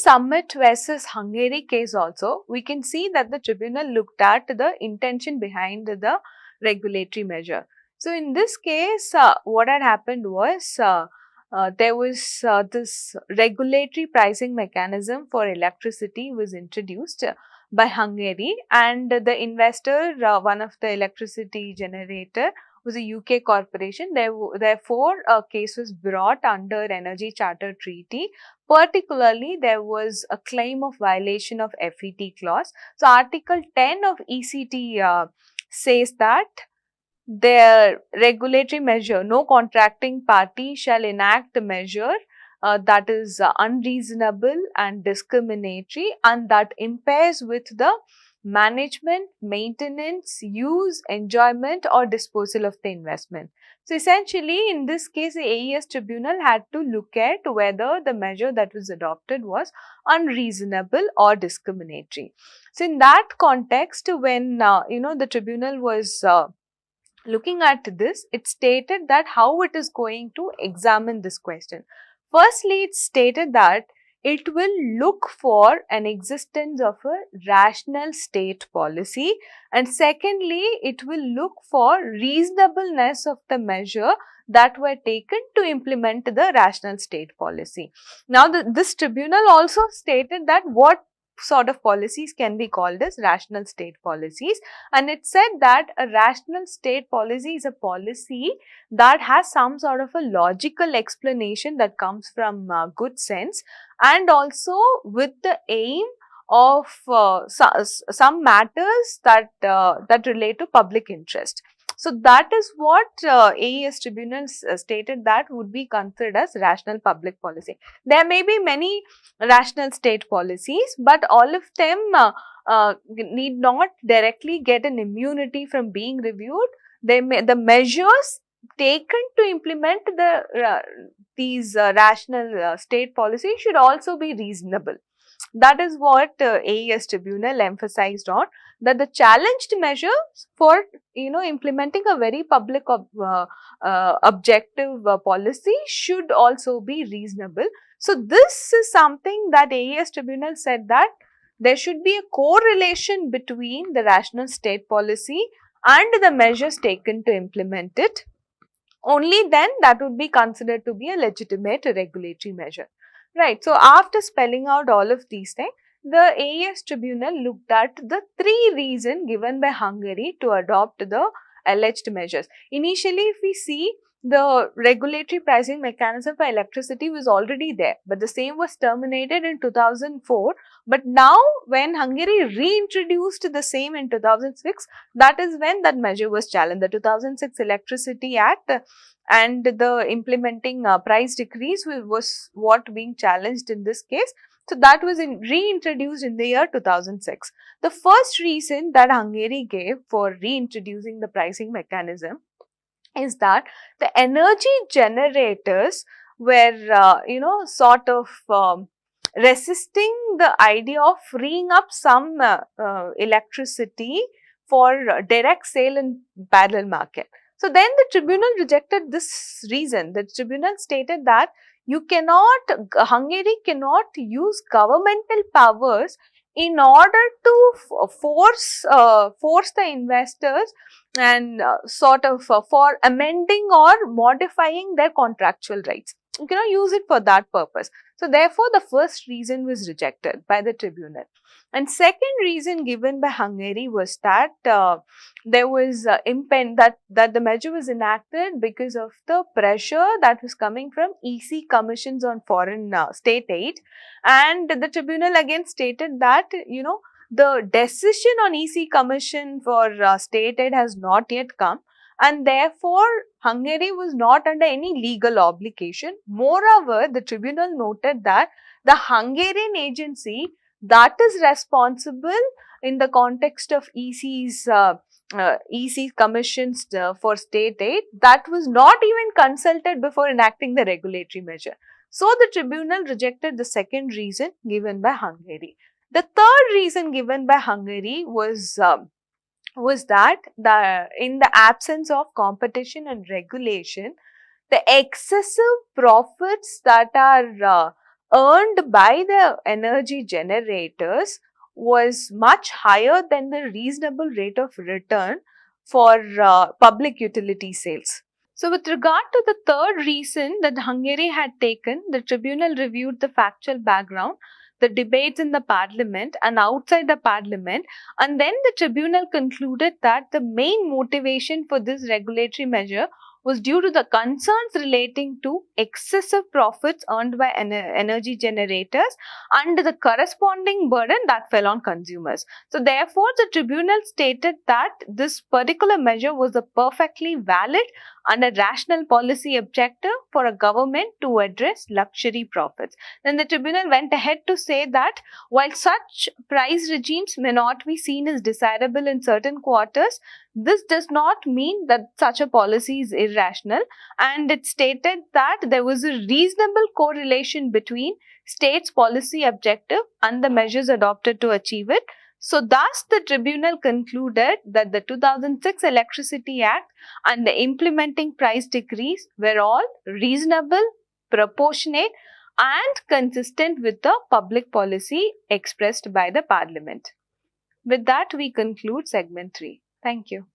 Summit versus Hungary case also, we can see that the tribunal looked at the intention behind the regulatory measure. So in this case, what had happened was there was this regulatory pricing mechanism for electricity was introduced by Hungary, and the investor, one of the electricity generator, was a UK corporation. Therefore, a case was brought under Energy Charter Treaty. Particularly, there was a claim of violation of FET clause. So, Article 10 of ECT says that their regulatory measure, no contracting party shall enact a measure that is unreasonable and discriminatory and that impairs with the management, maintenance, use, enjoyment or disposal of the investment. So essentially, in this case, the AES tribunal had to look at whether the measure that was adopted was unreasonable or discriminatory. So in that context, when the tribunal was looking at this, it stated that how it is going to examine this question. Firstly, it stated that it will look for an existence of a rational state policy, and secondly, it will look for reasonableness of the measure that were taken to implement the rational state policy. Now, this tribunal also stated that what sort of policies can be called as rational state policies, and it said that a rational state policy is a policy that has some sort of a logical explanation that comes from good sense, and also with the aim of some matters that relate to public interest. So that is what AES tribunals stated that would be considered as rational public policy. There may be many rational state policies, but all of them need not directly get an immunity from being reviewed. The measures taken to implement these rational state policies should also be reasonable. That is what AES tribunal emphasized on, that the challenged measures for implementing a very public objective policy should also be reasonable. So this is something that AES tribunal said, that there should be a correlation between the rational state policy and the measures taken to implement it. Only then that would be considered to be a legitimate regulatory measure. Right. So, after spelling out all of these things, the AES tribunal looked at the three reasons given by Hungary to adopt the alleged measures. Initially, if we see, the regulatory pricing mechanism for electricity was already there, but the same was terminated in 2004. But now, when Hungary reintroduced the same in 2006, that is when that measure was challenged. The 2006 Electricity Act and the implementing price decrease was what being challenged in this case. So that was reintroduced in the year 2006. The first reason that Hungary gave for reintroducing the pricing mechanism is that the energy generators were, sort of resisting the idea of freeing up some electricity for direct sale in parallel market. So then the tribunal rejected this reason. The tribunal stated that Hungary cannot use governmental powers in order to force the investors and for amending or modifying their contractual rights. You cannot use it for that purpose. So therefore, the first reason was rejected by the tribunal. And second reason given by Hungary was that there was that the measure was enacted because of the pressure that was coming from EC commissions on foreign state aid, and the tribunal again stated that the decision on EC commission for state aid has not yet come, and therefore Hungary was not under any legal obligation. Moreover, the tribunal noted that the Hungarian agency that is responsible in the context of EC's EC commissions for state aid, that was not even consulted before enacting the regulatory measure. So the tribunal rejected the second reason given by Hungary. The third reason given by Hungary was that in the absence of competition and regulation, the excessive profits that are earned by the energy generators was much higher than the reasonable rate of return for public utility sales. So, with regard to the third reason that Hungary had taken, the tribunal reviewed the factual background, the debates in the parliament and outside the parliament, and then the tribunal concluded that the main motivation for this regulatory measure was due to the concerns relating to excessive profits earned by energy generators and the corresponding burden that fell on consumers. So, therefore, the tribunal stated that this particular measure was a perfectly valid and a rational policy objective for a government to address luxury profits. Then the tribunal went ahead to say that while such price regimes may not be seen as desirable in certain quarters, this does not mean that such a policy is irrational, and it stated that there was a reasonable correlation between states' policy objective and the measures adopted to achieve it. So, thus, the tribunal concluded that the 2006 Electricity Act and the implementing price decrees were all reasonable, proportionate, and consistent with the public policy expressed by the Parliament. With that, we conclude segment 3. Thank you.